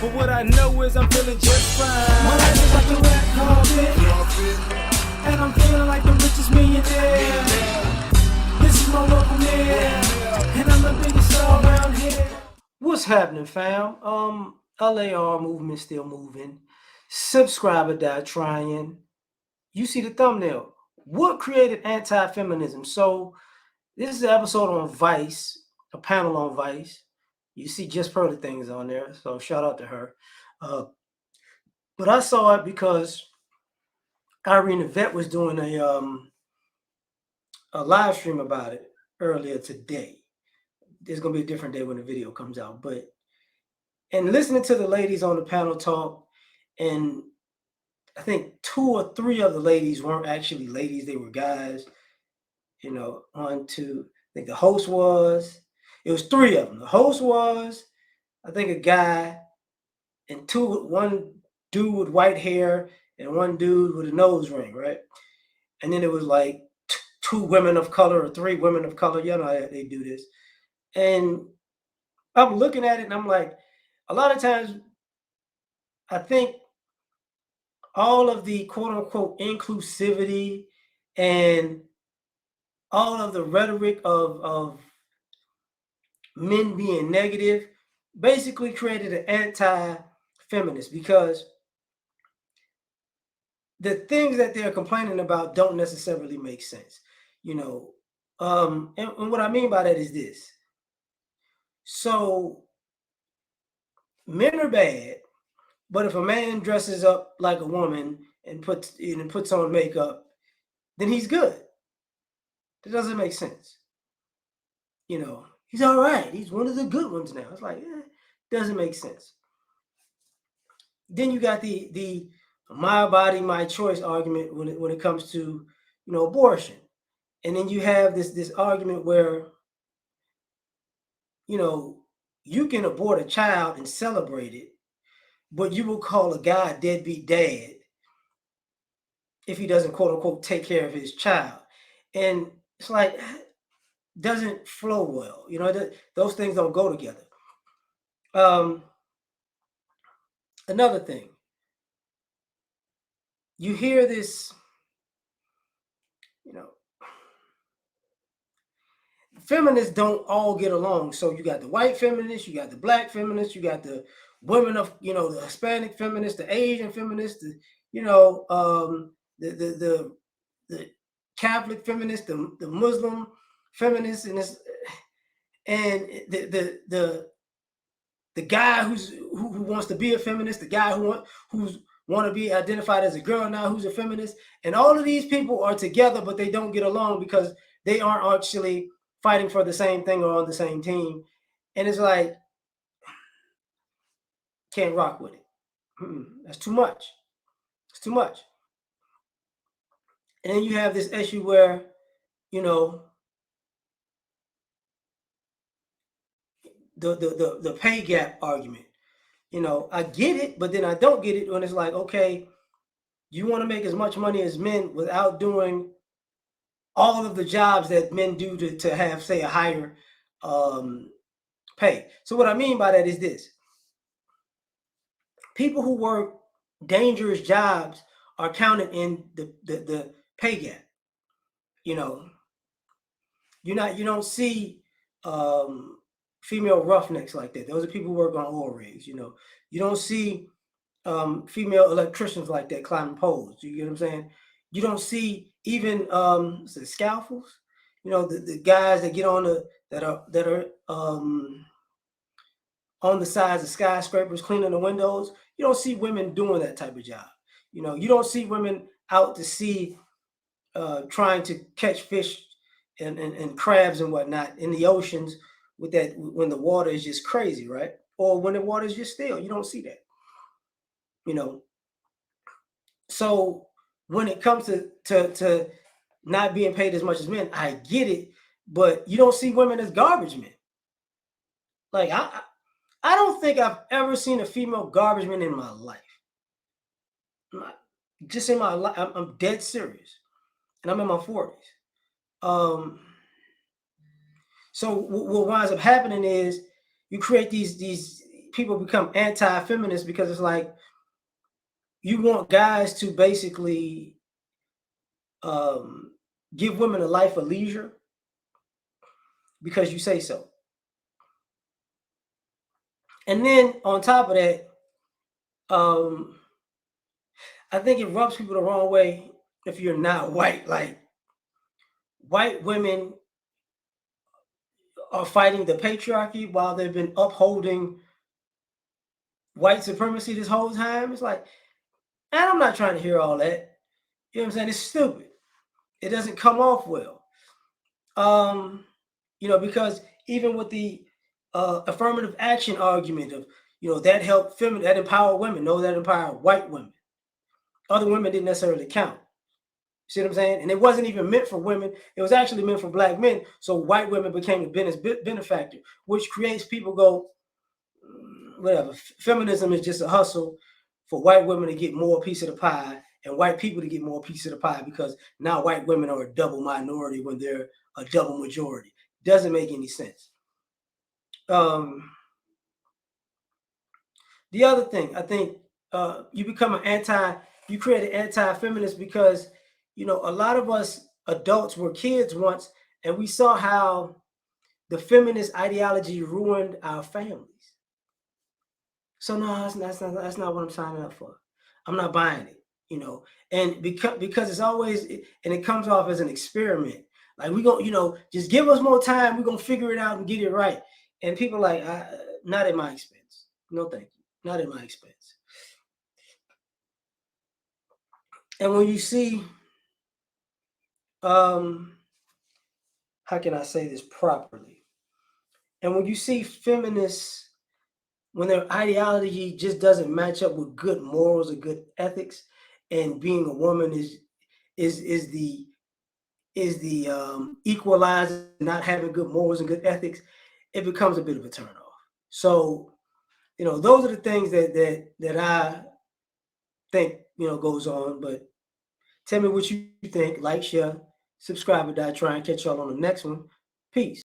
But what I know is I'm feeling just fine. My life is like a red carpet, and I'm feeling like the richest millionaire. This is my local mayor, and I'm the biggest star around here. What's happening, fam? L.A.R. movement still moving. Subscriber died trying. You see the thumbnail. What created anti-feminism? So this is an episode on Vice, a panel on Vice. You see Just Pearly things on there, so shout out to her. But I saw it because Irene the Vet was doing a live stream about it earlier today. There's gonna be a different day when the video comes out, but and listening to the ladies on the panel talk, and I think 2 or 3 of the ladies weren't actually ladies; they were guys. You know, on to I think the host was. It was 3 of them. The host was, I think, a guy, and one dude with white hair and one dude with a nose ring, right? And then it was like 2 women of color or 3 women of color. You know how they do this. And I'm looking at it and I'm like, a lot of times I think all of the quote unquote inclusivity and all of the rhetoric of men being negative basically created an anti-feminist, because the things that they're complaining about don't necessarily make sense, you know. And what I mean by that is this. So men are bad, but if a man dresses up like a woman and puts on makeup, then he's good. That doesn't make sense. You know, he's all right. He's one of the good ones now. It's like, doesn't make sense. Then you got the my body, my choice argument when it comes to, abortion. And then you have this argument where, you can abort a child and celebrate it, but you will call a guy a deadbeat dad if he doesn't, quote unquote, take care of his child. And it's like, doesn't flow well. Those things don't go together. Another thing, you hear this, feminists don't all get along. So you got the white feminists, you got the black feminists, you got the women of, the Hispanic feminists, the Asian feminists, the Catholic feminists, the Muslim feminists, and the guy who wants to be a feminist, the guy who's want to be identified as a girl now who's a feminist, and all of these people are together, but they don't get along because they aren't actually fighting for the same thing or on the same team. And it's like, can't rock with it. That's too much. It's too much. And then you have this issue where, the pay gap argument. I get it, but then I don't get it when it's like, okay, you want to make as much money as men without doing all of the jobs that men do to have, say, a higher pay. So what I mean by that is this. People who work dangerous jobs are counted in the pay gap. You don't see female roughnecks like that. Those are people who work on oil rigs. You don't see female electricians like that climbing poles. You get what I'm saying? You don't see even scaffolds. The guys that get on that are on the sides of skyscrapers cleaning the windows. You don't see women doing that type of job. You don't see women out to sea trying to catch fish and crabs and whatnot in the oceans with that when the water is just crazy, right? Or when the water is just still. You don't see that. So when it comes to not being paid as much as men, I get it, but you don't see women as garbage men. Like I don't think I've ever seen a female garbage man in my life. Just in my life, I'm dead serious, and I'm in my 40s. So what winds up happening is you create these people become anti-feminist because it's like you want guys to basically give women a life of leisure because you say so. And then on top of that, I think it rubs people the wrong way if you're not white. Like white women are fighting the patriarchy while they've been upholding white supremacy this whole time. It's like, and I'm not trying to hear all that. You know what I'm saying? It's stupid. It doesn't come off well. Because even with the affirmative action argument of, that helped that empower women, no, that empowered white women. Other women didn't necessarily count. See what I'm saying? And it wasn't even meant for women. It was actually meant for black men. So white women became the benefactor, which creates people go, whatever. Feminism is just a hustle for white women to get more piece of the pie and white people to get more piece of the pie because now white women are a double minority when they're a double majority. Doesn't make any sense. The other thing, I think you create an anti-feminist because, a lot of us adults were kids once and we saw how the feminist ideology ruined our families. So no, that's not what I'm signing up for. I'm not buying it, and because it's always, and it comes off as an experiment. Like we gonna, just give us more time. We're gonna figure it out and get it right. And people like, not at my expense. No, thank you. Not at my expense. And when you see, how can I say this properly? And when you see feminists, when their ideology just doesn't match up with good morals or good ethics, and being a woman is the equalizer, not having good morals and good ethics, it becomes a bit of a turnoff. So, those are the things that I think goes on. But tell me what you think. Like, share, subscribe, and try and catch y'all on the next one. Peace.